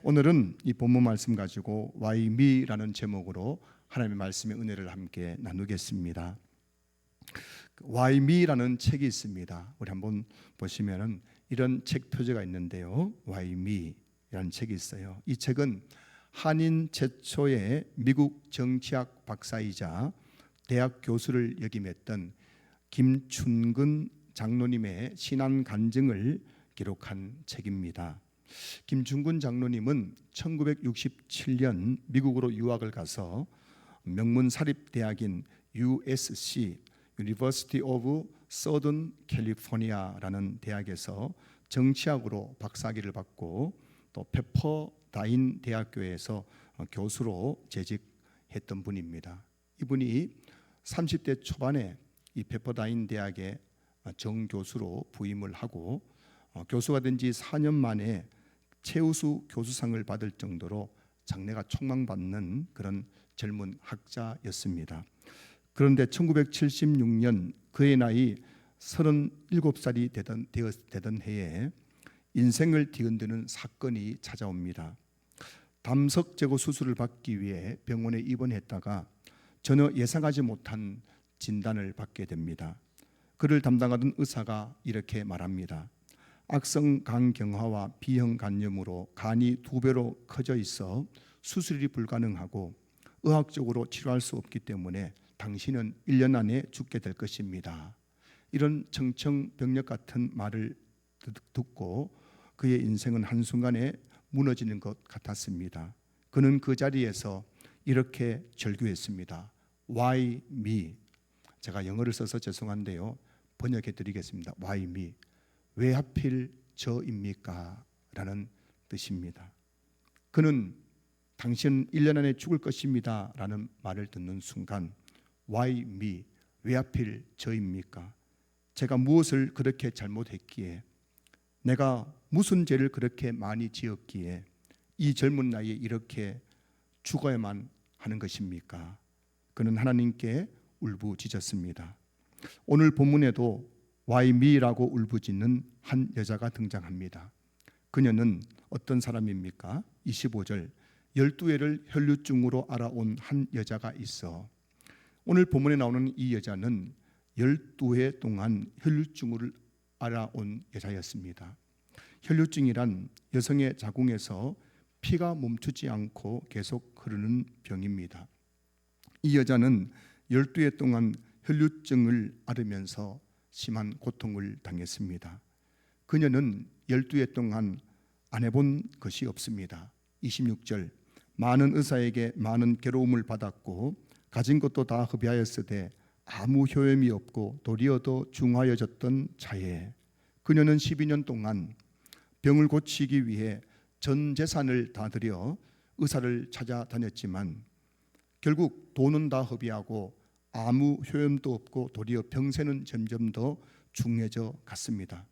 오늘은 이 본문 말씀 가지고 Why me라는 제목으로 하나님의 말씀의 은혜를 함께 나누겠습니다. Why me라는 책이 있습니다. 우리 한번 보시면은 이런 책 표지가 있는데요. Why me라는 책이 있어요. 이 책은 한인 최초의 미국 정치학 박사이자 대학 교수를 역임했던 김춘근 장로님의 신안 간증을 기록한 책입니다. 김춘근 장로님은 1967년 미국으로 유학을 가서 명문 사립대학인 USC University of Southern California라는 대학에서 정치학으로 박사학위를 받고 또 페퍼다인 대학교에서 교수로 재직했던 분입니다. 이분이 30대 초반에 이 페퍼다인 대학의 정교수로 부임을 하고 교수가 된 지 4년 만에 최우수 교수상을 받을 정도로 장래가 촉망받는 그런 젊은 학자였습니다. 그런데 1976년 그의 나이 37살이 되던 해에 인생을 뒤흔드는 사건이 찾아옵니다. 담석 제거 수술을 받기 위해 병원에 입원했다가 전혀 예상하지 못한 진단을 받게 됩니다. 그를 담당하던 의사가 이렇게 말합니다. 악성 간경화와 비형 간염으로 간이 2배로 커져 있어 수술이 불가능하고 의학적으로 치료할 수 없기 때문에 당신은 1년 안에 죽게 될 것입니다. 이런 청천벽력 같은 말을 듣고 그의 인생은 한순간에 무너지는 것 같았습니다. 그는 그 자리에서 이렇게 절규했습니다. Why me? 제가 영어를 써서 죄송한데요. 번역해 드리겠습니다. Why me? 왜 하필 저입니까? 라는 뜻입니다. 그는 당신은 1년 안에 죽을 것입니다 라는 말을 듣는 순간 Why me? 왜 하필 저입니까? 제가 무엇을 그렇게 잘못했기에, 내가 무슨 죄를 그렇게 많이 지었기에 이 젊은 나이에 이렇게 죽어야만 하는 것입니까? 그는 하나님께 울부짖었습니다. 오늘 본문에도 Why me라고 울부짖는 한 여자가 등장합니다. 그녀는 어떤 사람입니까? 25절 12회를 혈류증으로 알아온 한 여자가 있어. 오늘 본문에 나오는 이 여자는 12회 동안 혈류증을 알아온 여자였습니다. 혈류증이란 여성의 자궁에서 피가 멈추지 않고 계속 흐르는 병입니다. 이 여자는 12회 동안 혈류증을 앓으면서 심한 고통을 당했습니다. 그녀는 12회 동안 안 해본 것이 없습니다. 26절 많은 의사에게 많은 괴로움을 받았고 가진 것도 다 허비하였으되 아무 효험이 없고 도리어 더 중하여졌던 차에 그녀는 12년 동안 병을 고치기 위해 전 재산을 다 들여 의사를 찾아다녔지만 결국 돈은 다 허비하고 아무 효험도 없고 도리어 병세는 점점 더 중해져 갔습니다.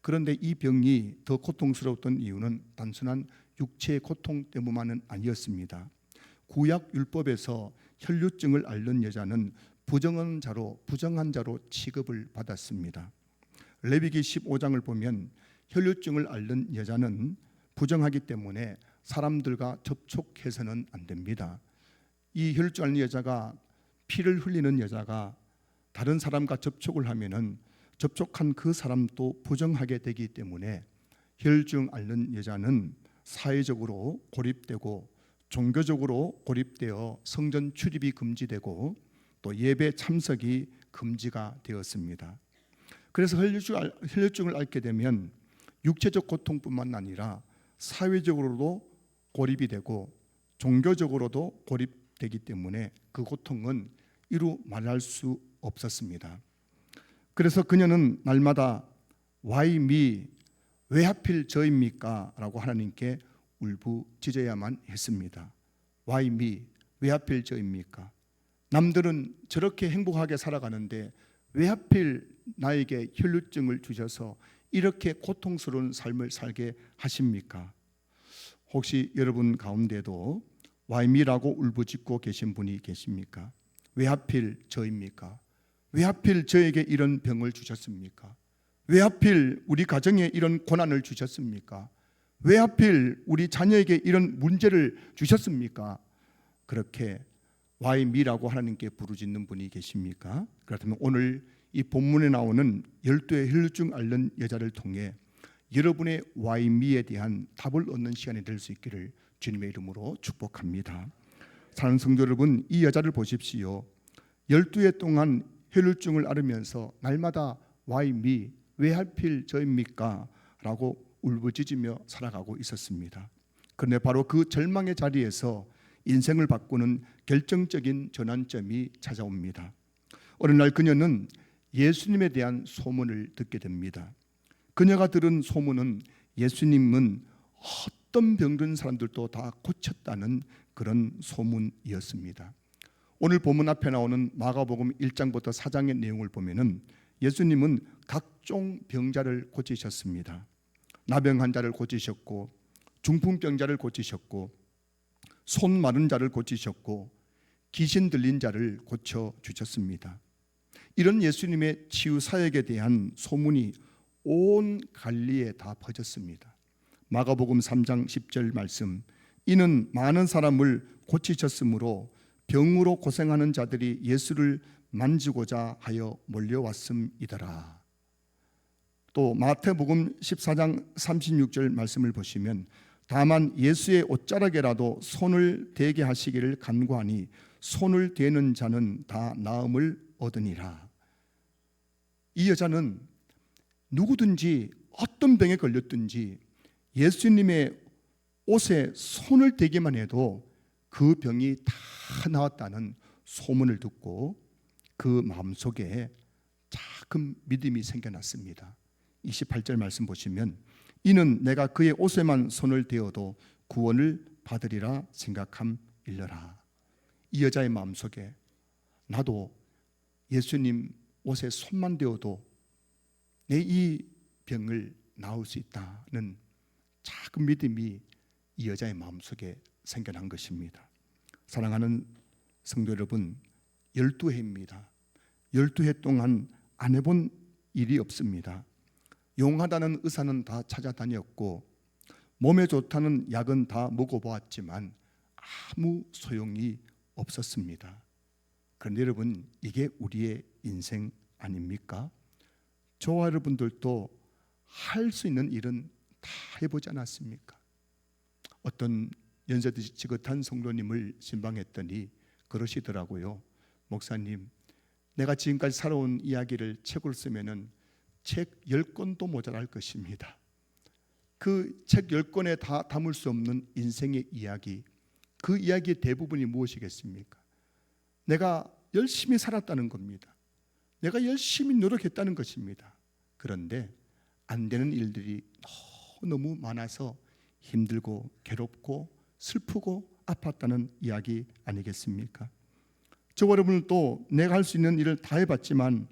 그런데 이 병이 더 고통스러웠던 이유는 단순한 육체의 고통 때문만은 아니었습니다. 구약 율법에서 혈류증을 앓는 여자는 부정한 자로 취급을 받았습니다. 레위기 15장을 보면 혈류증을 앓는 여자는 부정하기 때문에 사람들과 접촉해서는 안 됩니다. 이 혈류증 앓는 여자가 피를 흘리는 여자가 다른 사람과 접촉을 하면은 접촉한 그 사람도 부정하게 되기 때문에 혈류증 앓는 여자는 사회적으로 고립되고 종교적으로 고립되어 성전 출입이 금지되고 또 예배 참석이 금지가 되었습니다. 그래서 혈류증을 앓게 되면 육체적 고통뿐만 아니라 사회적으로도 고립이 되고 종교적으로도 고립되기 때문에 그 고통은 이루 말할 수 없었습니다. 그래서 그녀는 날마다 Why me? 왜 하필 저입니까? 라고 하나님께 울부짖어야만 했습니다. Why me? 왜 하필 저입니까? 남들은 저렇게 행복하게 살아가는데 왜 하필 나에게 혈류증을 주셔서 이렇게 고통스러운 삶을 살게 하십니까? 혹시 여러분 가운데도 Why me라고 울부짖고 계신 분이 계십니까? 왜 하필 저입니까? 왜 하필 저에게 이런 병을 주셨습니까? 왜 하필 우리 가정에 이런 고난을 주셨습니까? 왜 하필 우리 자녀에게 이런 문제를 주셨습니까? 그렇게 Why me라고 하나님께 부르짖는 분이 계십니까? 그렇다면 오늘 이 본문에 나오는 12의 혈루증 앓는 여자를 통해 여러분의 Why me에 대한 답을 얻는 시간이 될 수 있기를 주님의 이름으로 축복합니다. 사랑하는 성도 여러분, 이 여자를 보십시오. 12해 동안 혈루증을 앓으면서 날마다 Why me? 왜 하필 저입니까? 라고 울부짖으며 살아가고 있었습니다. 그런데 바로 그 절망의 자리에서 인생을 바꾸는 결정적인 전환점이 찾아옵니다. 어느 날 그녀는 예수님에 대한 소문을 듣게 됩니다. 그녀가 들은 소문은 예수님은 어떤 병든 사람들도 다 고쳤다는 그런 소문이었습니다. 오늘 본문 앞에 나오는 마가복음 1장부터 4장의 내용을 보면은 예수님은 각종 병자를 고치셨습니다. 나병 환자를 고치셨고, 중풍병자를 고치셨고, 손 마른 자를 고치셨고, 귀신 들린 자를 고쳐 주셨습니다. 이런 예수님의 치유 사역에 대한 소문이 온 갈릴리에 다 퍼졌습니다. 마가복음 3장 10절 말씀, 이는 많은 사람을 고치셨으므로 병으로 고생하는 자들이 예수를 만지고자 하여 몰려왔음이더라. 또 마태복음 14장 36절 말씀을 보시면, 다만 예수의 옷자락에라도 손을 대게 하시기를 간구하니 손을 대는 자는 다 나음을 얻으니라. 이 여자는 누구든지 어떤 병에 걸렸든지 예수님의 옷에 손을 대기만 해도 그 병이 다 나았다는 소문을 듣고 그 마음속에 작은 믿음이 생겨났습니다. 28절 말씀 보시면, 이는 내가 그의 옷에만 손을 대어도 구원을 받으리라 생각함일러라. 이 여자의 마음속에 나도 예수님 옷에 손만 대어도 내 이 병을 나을 수 있다는 작은 믿음이 이 여자의 마음속에 생겨난 것입니다. 사랑하는 성도 여러분, 12해입니다. 12해 동안 안 해본 일이 없습니다. 용하다는 의사는 다 찾아다녔고 몸에 좋다는 약은 다 먹어보았지만 아무 소용이 없었습니다. 그런데 여러분, 이게 우리의 인생 아닙니까? 저와 여러분들도 할 수 있는 일은 다 해보지 않았습니까? 어떤 연세 지긋한 성도님을 신방했더니 그러시더라고요. 목사님, 내가 지금까지 살아온 이야기를 책으로 쓰면은 책 10권도 모자랄 것입니다. 그 책 10권에 다 담을 수 없는 인생의 이야기, 그 이야기의 대부분이 무엇이겠습니까? 내가 열심히 살았다는 겁니다. 내가 열심히 노력했다는 것입니다. 그런데 안 되는 일들이 너무 많아서 힘들고 괴롭고 슬프고 아팠다는 이야기 아니겠습니까? 저와 여러분도 내가 할 수 있는 일을 다 해봤지만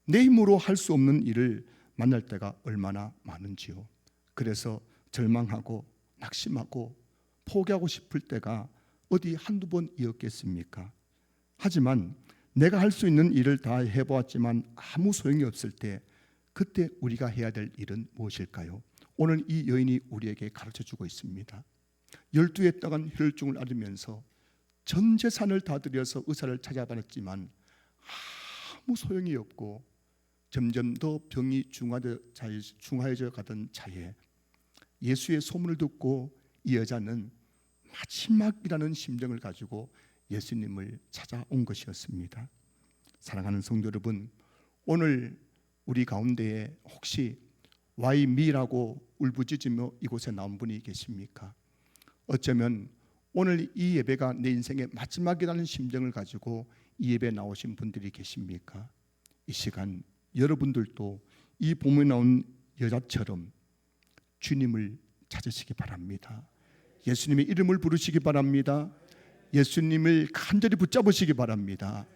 내 힘으로 할 수 없는 일을 만날 때가 얼마나 많은지요. 그래서 절망하고 낙심하고 포기하고 싶을 때가 어디 한두 번이었겠습니까? 하지만 내가 할 수 있는 일을 다 해보았지만 아무 소용이 없을 때, 그때 우리가 해야 될 일은 무엇일까요? 오늘 이 여인이 우리에게 가르쳐주고 있습니다. 12해 동안 혈증을 앓으면서 전 재산을 다 들여서 의사를 찾아봤지만 아무 소용이 없고 점점 더 병이 중하여져 가던 차에 예수의 소문을 듣고 이 여자는 마지막이라는 심정을 가지고 예수님을 찾아온 것이었습니다. 사랑하는 성도 여러분, 오늘 우리 가운데에 혹시 Why me라고 울부짖으며 이곳에 나온 분이 계십니까? 어쩌면 오늘 이 예배가 내 인생의 마지막이라는 심정을 가지고 이 예배에 나오신 분들이 계십니까? 이 시간 여러분들도 이 본문에 나온 여자처럼 주님을 찾으시기 바랍니다. 예수님의 이름을 부르시기 바랍니다. 예수님을 간절히 붙잡으시기 바랍니다.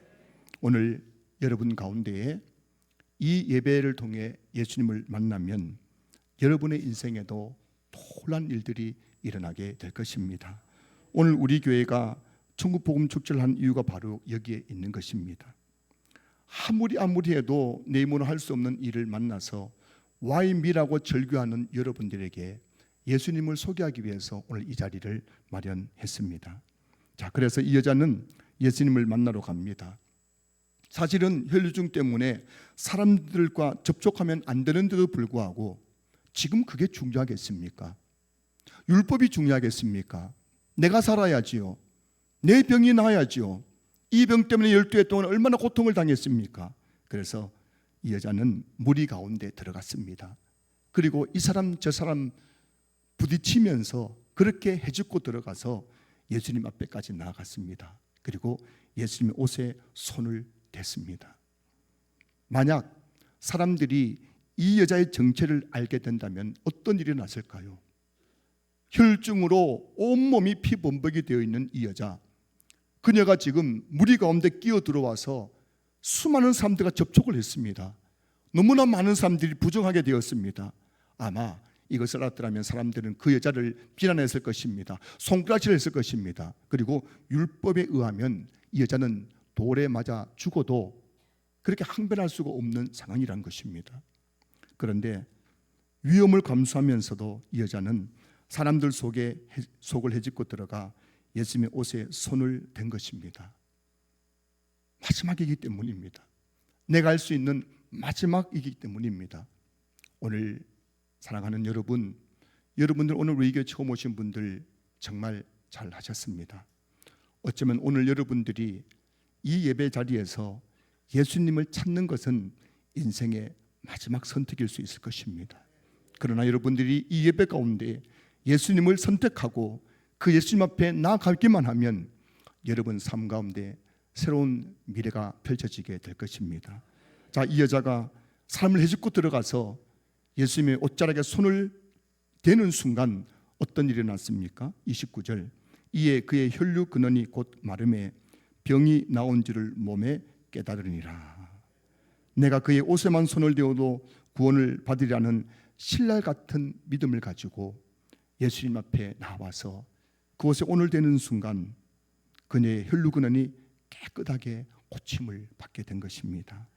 오늘 여러분 가운데에 이 예배를 통해 예수님을 만나면 여러분의 인생에도 놀라운 일들이 일어나게 될 것입니다. 오늘 우리 교회가 천국복음 축제를 한 이유가 바로 여기에 있는 것입니다. 아무리 해도 내 힘으로 할 수 없는 일을 만나서 Why me라고 절규하는 여러분들에게 예수님을 소개하기 위해서 오늘 이 자리를 마련했습니다. 자, 그래서 이 여자는 예수님을 만나러 갑니다. 사실은 혈류증 때문에 사람들과 접촉하면 안 되는데도 불구하고 지금 그게 중요하겠습니까? 율법이 중요하겠습니까? 내가 살아야지요. 내 병이 나아야지요. 이 병 때문에 12해 동안 얼마나 고통을 당했습니까? 그래서 이 여자는 무리 가운데 들어갔습니다. 그리고 이 사람 저 사람 부딪히면서 그렇게 해집고 들어가서 예수님 앞에까지 나아갔습니다. 그리고 예수님의 옷에 손을 댔습니다. 만약 사람들이 이 여자의 정체를 알게 된다면 어떤 일이 났을까요? 혈증으로 온몸이 피범벅이 되어 있는 이 여자, 그녀가 지금 무리 가운데 끼어 들어와서 수많은 사람들과 접촉을 했습니다. 너무나 많은 사람들이 부정하게 되었습니다. 아마 이것을 알았더라면 사람들은 그 여자를 비난했을 것입니다. 손가락질 했을 것입니다. 그리고 율법에 의하면 이 여자는 돌에 맞아 죽어도 그렇게 항변할 수가 없는 상황이란 것입니다. 그런데 위험을 감수하면서도 이 여자는 사람들 속에 속을 헤집고 들어가 예수님의 옷에 손을 댄 것입니다. 마지막이기 때문입니다. 내가 할 수 있는 마지막이기 때문입니다. 오늘 사랑하는 여러분, 여러분들 오늘 우리 교회 처음 오신 분들 정말 잘 하셨습니다. 어쩌면 오늘 여러분들이 이 예배 자리에서 예수님을 찾는 것은 인생의 마지막 선택일 수 있을 것입니다. 그러나 여러분들이 이 예배 가운데 예수님을 선택하고 그 예수님 앞에 나아가기만 하면 여러분 삶 가운데 새로운 미래가 펼쳐지게 될 것입니다. 자, 이 여자가 사람을 헤집고 들어가서 예수님의 옷자락에 손을 대는 순간 어떤 일이 났습니까? 29절, 이에 그의 혈류 근원이 곧 마름에 병이 나온 줄을 몸에 깨달으니라. 내가 그의 옷에만 손을 대어도 구원을 받으리라는 신랄 같은 믿음을 가지고 예수님 앞에 나와서 그 옷에 오늘 되는 순간 그녀의 혈류 근원이 깨끗하게 고침을 받게 된 것입니다.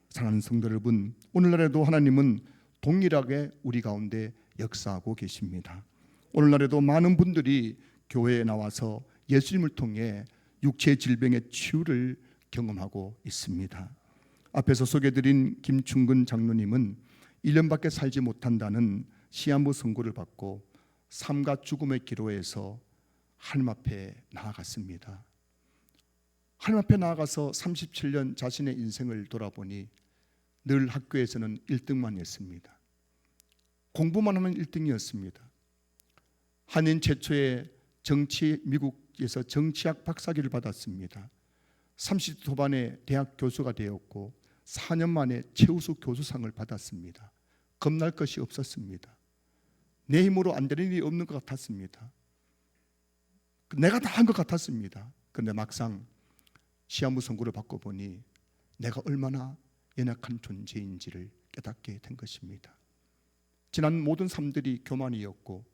사랑하는 성도 여러분, 오늘날에도 하나님은 동일하게 우리 가운데 역사하고 계십니다. 오늘날에도 많은 분들이 교회에 나와서 예수님을 통해 육체 질병의 치유를 경험하고 있습니다. 앞에서 소개드린 김충근 장로님은 1년밖에 살지 못한다는 시한부 선고를 받고 삶과 죽음의 기로에서 하나님 앞에 나아갔습니다. 하나님 앞에 나아가서 37년 자신의 인생을 돌아보니 늘 학교에서는 1등만 했습니다. 공부만 하면 1등이었습니다. 한인 최초의 미국에서 정치학 박사학위를 받았습니다. 30대 초반에 대학 교수가 되었고 4년 만에 최우수 교수상을 받았습니다. 겁날 것이 없었습니다. 내 힘으로 안 되는 일이 없는 것 같았습니다. 내가 다 한 것 같았습니다. 그런데 막상 시한부 선고를 받고 보니 내가 얼마나 연약한 존재인지를 깨닫게 된 것입니다. 지난 모든 삶들이 교만이었고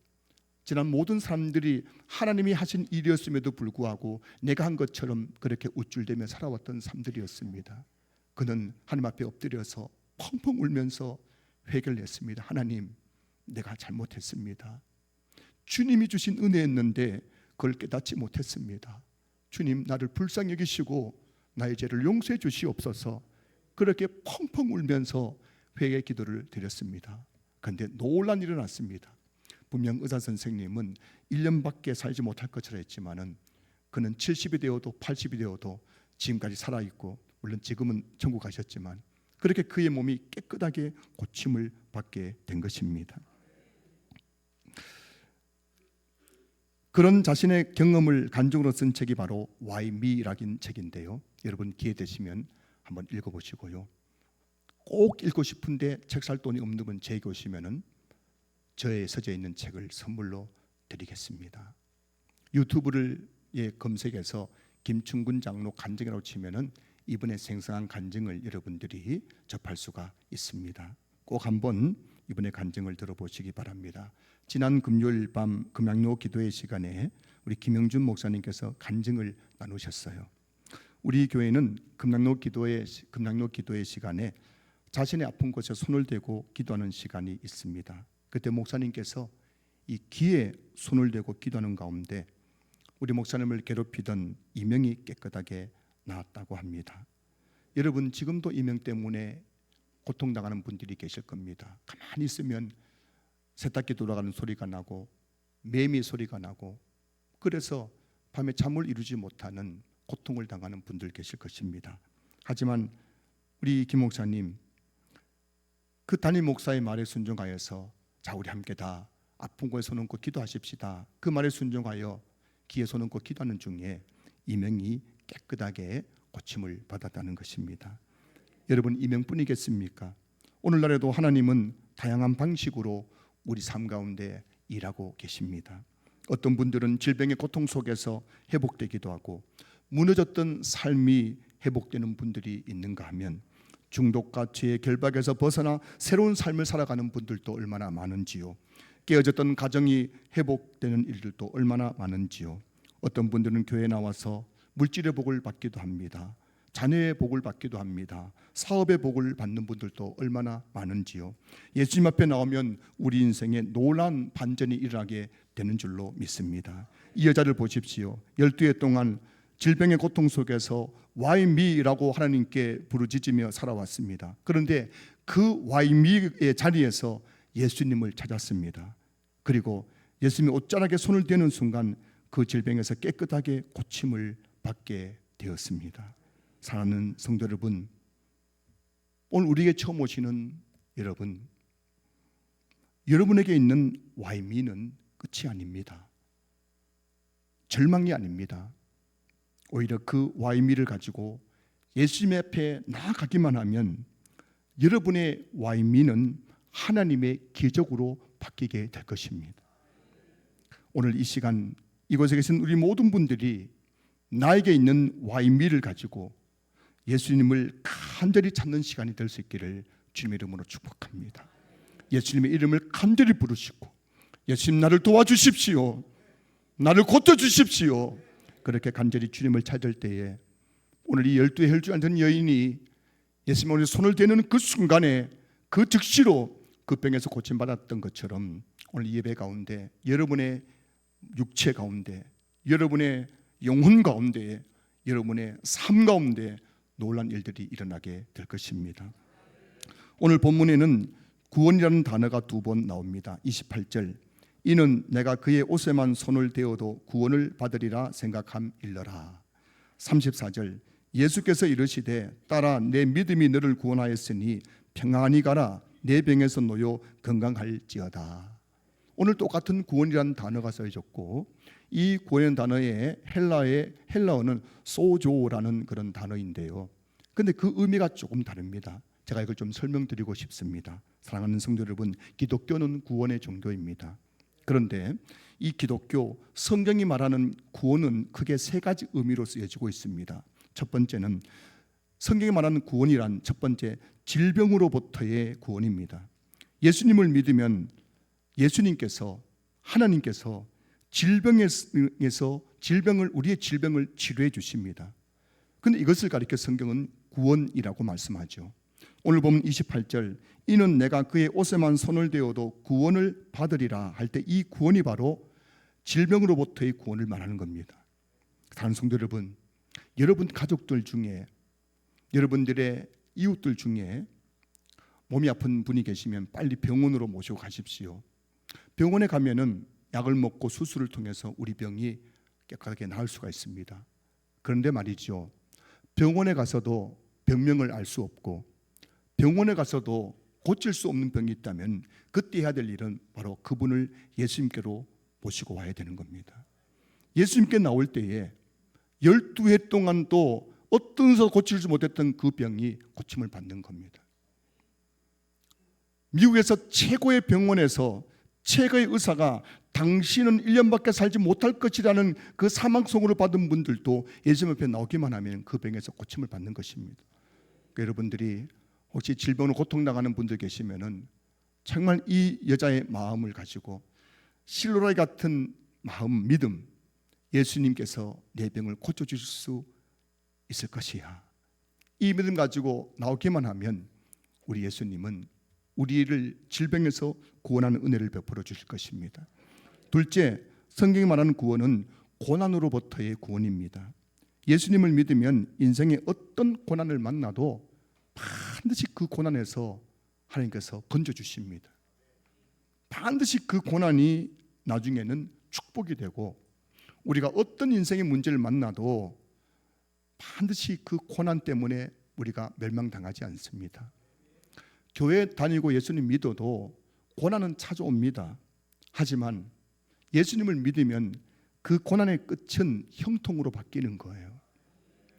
지난 모든 사람들이 하나님이 하신 일이었음에도 불구하고 내가 한 것처럼 그렇게 우쭐대며 살아왔던 삶들이었습니다. 그는 하나님 앞에 엎드려서 펑펑 울면서 회개를 했습니다. 하나님, 내가 잘못했습니다. 주님이 주신 은혜였는데 그걸 깨닫지 못했습니다. 주님, 나를 불쌍히 여기시고 나의 죄를 용서해 주시옵소서. 그렇게 펑펑 울면서 회개 기도를 드렸습니다. 그런데 놀란 일이 났습니다. 분명 의사 선생님은 1년밖에 살지 못할 것이라 했지만은 그는 70이 되어도 80이 되어도 지금까지 살아있고, 물론 지금은 천국 가셨지만 그렇게 그의 몸이 깨끗하게 고침을 받게 된 것입니다. 그런 자신의 경험을 간증으로 쓴 책이 바로 Why Me라는 책인데요. 여러분 기회 되시면 한번 읽어보시고요. 꼭 읽고 싶은데 책 살 돈이 없는 분 제게 오시면은 저의 서재 있는 책을 선물로 드리겠습니다. 유튜브를 검색해서 김충근 장로 간증이라고 치면은 이분의 생생한 간증을 여러분들이 접할 수가 있습니다. 꼭 한번 이분의 간증을 들어보시기 바랍니다. 지난 금요일 밤 금양로 기도회 시간에 우리 김영준 목사님께서 간증을 나누셨어요. 우리 교회는 금양로 기도회 시간에 자신의 아픈 곳에 손을 대고 기도하는 시간이 있습니다. 그때 목사님께서 이 귀에 손을 대고 기도하는 가운데 우리 목사님을 괴롭히던 이명이 깨끗하게 나았다고 합니다. 여러분, 지금도 이명 때문에 고통당하는 분들이 계실 겁니다. 가만히 있으면 세탁기 돌아가는 소리가 나고 매미 소리가 나고, 그래서 밤에 잠을 이루지 못하는 고통을 당하는 분들 계실 것입니다. 하지만 우리 김 목사님, 그 담임 목사의 말에 순종하여서 자, 우리 함께 다 아픈 곳에 손 얹고 기도하십시다, 그 말에 순종하여 귀에 손 얹고 기도하는 중에 이명이 깨끗하게 고침을 받았다는 것입니다. 여러분, 이명뿐이겠습니까? 오늘날에도 하나님은 다양한 방식으로 우리 삶 가운데 일하고 계십니다. 어떤 분들은 질병의 고통 속에서 회복되기도 하고, 무너졌던 삶이 회복되는 분들이 있는가 하면 중독과 죄의 결박에서 벗어나 새로운 삶을 살아가는 분들도 얼마나 많은지요. 깨어졌던 가정이 회복되는 일들도 얼마나 많은지요. 어떤 분들은 교회에 나와서 물질의 복을 받기도 합니다. 자녀의 복을 받기도 합니다. 사업의 복을 받는 분들도 얼마나 많은지요. 예수님 앞에 나오면 우리 인생에 놀라운 반전이 일어나게 되는 줄로 믿습니다. 이 여자를 보십시오. 12해 동안 질병의 고통 속에서 Why me라고 하나님께 부르짖으며 살아왔습니다. 그런데 그 Why me의 자리에서 예수님을 찾았습니다. 그리고 예수님이 옷자락에 손을 대는 순간 그 질병에서 깨끗하게 고침을 받게 되었습니다. 사랑하는 성도 여러분, 오늘 우리에게 처음 오시는 여러분, 여러분에게 있는 Why me는 끝이 아닙니다. 절망이 아닙니다. 오히려 그 Why me를 가지고 예수님 앞에 나아가기만 하면 여러분의 Why me는 하나님의 기적으로 바뀌게 될 것입니다. 오늘 이 시간 이곳에 계신 우리 모든 분들이 나에게 있는 Why me를 가지고 예수님을 간절히 찾는 시간이 될 수 있기를 주님의 이름으로 축복합니다. 예수님의 이름을 간절히 부르시고, 예수님 나를 도와주십시오, 나를 고쳐주십시오, 그렇게 간절히 주님을 찾을 때에 오늘 이 12의 혈주가 된 여인이 예수님 오늘 손을 대는 그 순간에 그 즉시로 그 병에서 고침받았던 것처럼 오늘 이 예배 가운데 여러분의 육체 가운데, 여러분의 영혼 가운데, 여러분의 삶 가운데 놀란 일들이 일어나게 될 것입니다. 오늘 본문에는 구원이라는 단어가 2번 나옵니다. 28절, 이는 내가 그의 옷에만 손을 대어도 구원을 받으리라 생각함일러라. 34절, 예수께서 이르시되 따라 내 믿음이 너를 구원하였으니 평안히 가라, 내 병에서 놓여 건강할지어다. 오늘 똑같은 구원이라는 단어가 써있고, 이 구원이라는 단어의 헬라어는 소조라는 그런 단어인데요. 그런데 그 의미가 조금 다릅니다. 제가 이걸 좀 설명드리고 싶습니다. 사랑하는 성도 여러분, 기독교는 구원의 종교입니다. 그런데 이 기독교 성경이 말하는 구원은 크게 3가지 의미로 쓰여지고 있습니다. 첫 번째는 성경이 말하는 구원이란 첫 번째 질병으로부터의 구원입니다. 예수님을 믿으면 예수님께서, 하나님께서 우리의 질병을 치료해 주십니다. 그런데 이것을 가리켜 성경은 구원이라고 말씀하죠. 오늘 보면 28절, 이는 내가 그의 옷에만 손을 대어도 구원을 받으리라 할 때 이 구원이 바로 질병으로부터의 구원을 말하는 겁니다. 사랑하는 성도 여러분, 여러분 가족들 중에, 여러분들의 이웃들 중에 몸이 아픈 분이 계시면 빨리 병원으로 모시고 가십시오. 병원에 가면은 약을 먹고 수술을 통해서 우리 병이 깨끗하게 나을 수가 있습니다. 그런데 말이죠, 병원에 가서도 병명을 알 수 없고 병원에 가서도 고칠 수 없는 병이 있다면 그때 해야 될 일은 바로 그분을 예수님께로 모시고 와야 되는 겁니다. 예수님께 나올 때에 12해 동안 또 어떤 서 고치지 못했던 그 병이 고침을 받는 겁니다. 미국에서 최고의 병원에서 최고의 의사가 당신은 1년밖에 살지 못할 것이라는 그 사망선고를 받은 분들도 예수님 앞에 나오기만 하면 그 병에서 고침을 받는 것입니다. 그러니까 여러분들이 혹시 질병으로 고통당하는 분들 계시면은 정말 이 여자의 마음을 가지고 실로라이 같은 마음, 믿음, 예수님께서 내 병을 고쳐주실 수 있을 것이야, 이 믿음 가지고 나오기만 하면 우리 예수님은 우리를 질병에서 구원하는 은혜를 베풀어 주실 것입니다. 둘째, 성경이 말하는 구원은 고난으로부터의 구원입니다. 예수님을 믿으면 인생의 어떤 고난을 만나도 반드시 그 고난에서 하나님께서 건져주십니다. 반드시 그 고난이 나중에는 축복이 되고, 우리가 어떤 인생의 문제를 만나도 반드시 그 고난 때문에 우리가 멸망당하지 않습니다. 교회 다니고 예수님 믿어도 고난은 찾아옵니다. 하지만 예수님을 믿으면 그 고난의 끝은 형통으로 바뀌는 거예요.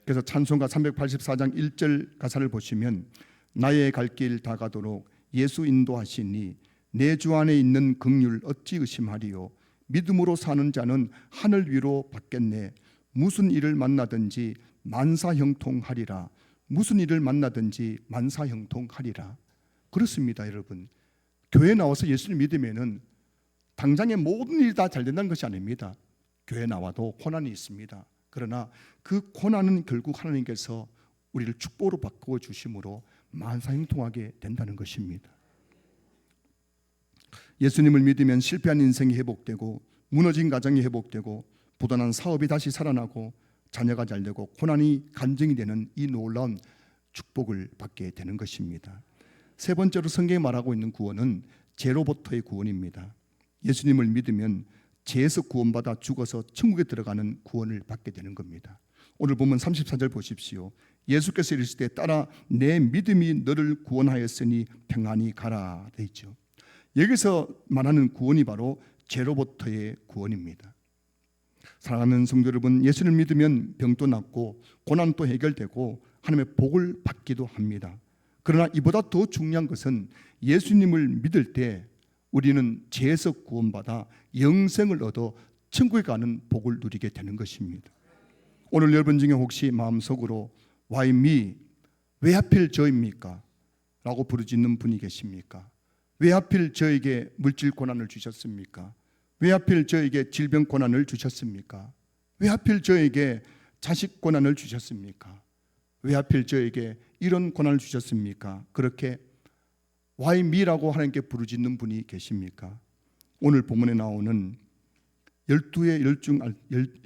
그래서 찬송가 384장 1절 가사를 보시면, 나의 갈 길 다 가도록 예수 인도하시니 내 주 안에 있는 긍휼 어찌 의심하리요. 믿음으로 사는 자는 하늘 위로 받겠네. 무슨 일을 만나든지 만사형통하리라. 무슨 일을 만나든지 만사형통하리라. 그렇습니다, 여러분. 교회 나와서 예수를 믿으면은 당장의 모든 일이 다 잘 된다는 것이 아닙니다. 교회 나와도 고난이 있습니다. 그러나 그 고난은 결국 하나님께서 우리를 축복으로 바꾸어 주심으로 만사형통하게 된다는 것입니다. 예수님을 믿으면 실패한 인생이 회복되고, 무너진 가정이 회복되고, 부도난 사업이 다시 살아나고, 자녀가 잘되고, 고난이 간증이 되는 이 놀라운 축복을 받게 되는 것입니다. 세 번째로 성경이 말하고 있는 구원은 죄로부터의 구원입니다. 예수님을 믿으면 죄에서 구원받아 죽어서 천국에 들어가는 구원을 받게 되는 겁니다. 오늘 보면 34절 보십시오. 예수께서 이르시되 따라 내 믿음이 너를 구원하였으니 평안히 가라 되어 있죠. 여기서 말하는 구원이 바로 죄로부터의 구원입니다. 사랑하는 성도 여러분, 예수를 믿으면 병도 낫고 고난도 해결되고 하나님의 복을 받기도 합니다. 그러나 이보다 더 중요한 것은 예수님을 믿을 때 우리는 죄에서 구원받아 영생을 얻어 천국에 가는 복을 누리게 되는 것입니다. 오늘 여러분 중에 혹시 마음속으로 Why me? 왜 하필 저입니까? 라고 부르짖는 분이 계십니까? 왜 하필 저에게 물질 고난을 주셨습니까? 왜 하필 저에게 질병 고난을 주셨습니까? 왜 하필 저에게 자식 고난을 주셨습니까? 왜 하필 저에게 이런 고난을 주셨습니까? 그렇게 Why me라고 하나님께 부르짖는 분이 계십니까? 오늘 본문에 나오는 12의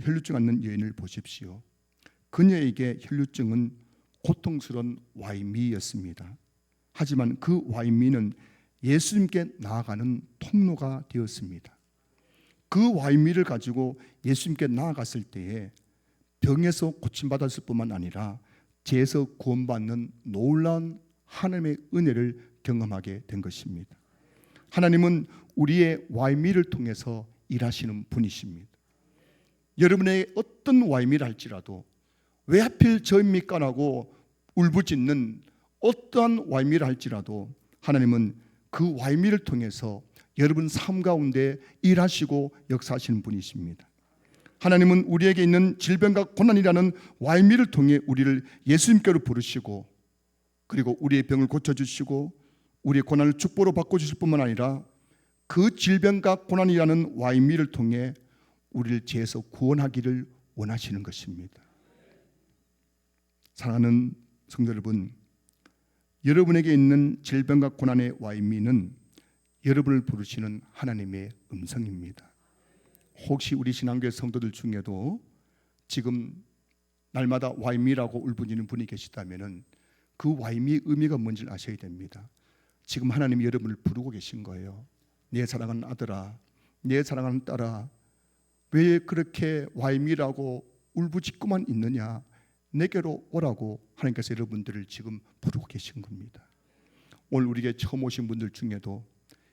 혈루증 앓는 여인을 보십시오. 그녀에게 혈루증은 고통스러운 Why me였습니다. 하지만 그 Why me는 예수님께 나아가는 통로가 되었습니다. 그 Why me를 가지고 예수님께 나아갔을 때에 병에서 고침받았을 뿐만 아니라 죄에서 구원받는 놀라운 하나님의 은혜를 경험하게 된 것입니다. 하나님은 우리의 Why me를 통해서 일하시는 분이십니다. 여러분의 어떤 Why me를 할지라도 왜 하필 저입니까? 라고 울부짖는 어떠한 Why me를 할지라도 하나님은 그 Why me를 통해서 여러분 삶 가운데 일하시고 역사하시는 분이십니다. 하나님은 우리에게 있는 질병과 고난이라는 Why me를 통해 우리를 예수님께로 부르시고, 그리고 우리의 병을 고쳐주시고 우리의 고난을 축복으로 바꿔주실 뿐만 아니라 그 질병과 고난이라는 Why me를 통해 우리를 죄에서 구원하기를 원하시는 것입니다. 사랑하는 성도 여러분, 여러분에게 있는 질병과 고난의 Why me는 여러분을 부르시는 하나님의 음성입니다. 혹시 우리 신앙교회 성도들 중에도 지금 날마다 Why me라고 울부짖는 분이 계시다면 그 Why me 의미가 뭔지를 아셔야 됩니다. 지금 하나님이 여러분을 부르고 계신 거예요. 내 사랑하는 아들아, 내 사랑하는 딸아, 왜 그렇게 Why me라고 울부짖고만 있느냐? 내게로 오라고 하나님께서 여러분들을 지금 부르고 계신 겁니다. 오늘 우리에게 처음 오신 분들 중에도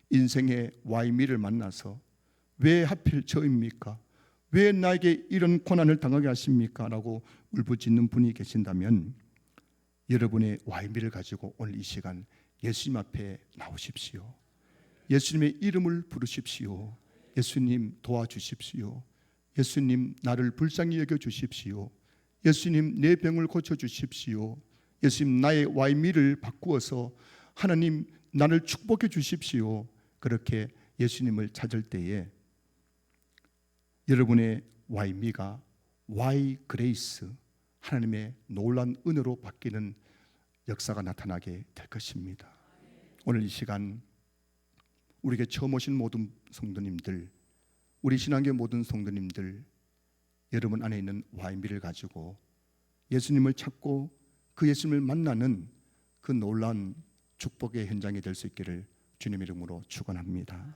인생의 Why me를 만나서 왜 하필 저입니까? 왜 나에게 이런 고난을 당하게 하십니까? 라고 울부짖는 분이 계신다면 여러분의 Why me를 가지고 오늘 이 시간 예수님 앞에 나오십시오. 예수님의 이름을 부르십시오. 예수님 도와주십시오. 예수님 나를 불쌍히 여겨주십시오. 예수님 내 병을 고쳐주십시오. 예수님 나의 Why me를 바꾸어서 하나님 나를 축복해 주십시오. 그렇게 예수님을 찾을 때에 여러분의 Why me가 Why grace, 하나님의 놀라운 은혜로 바뀌는 역사가 나타나게 될 것입니다. 오늘 이 시간 우리에게 처음 오신 모든 성도님들 우리 신앙교회 모든 성도님들, 여러분 안에 있는 와인비를 가지고 예수님을 찾고 그 예수님을 만나는 그 놀라운 축복의 현장이 될 수 있기를 주님 이름으로 축원합니다.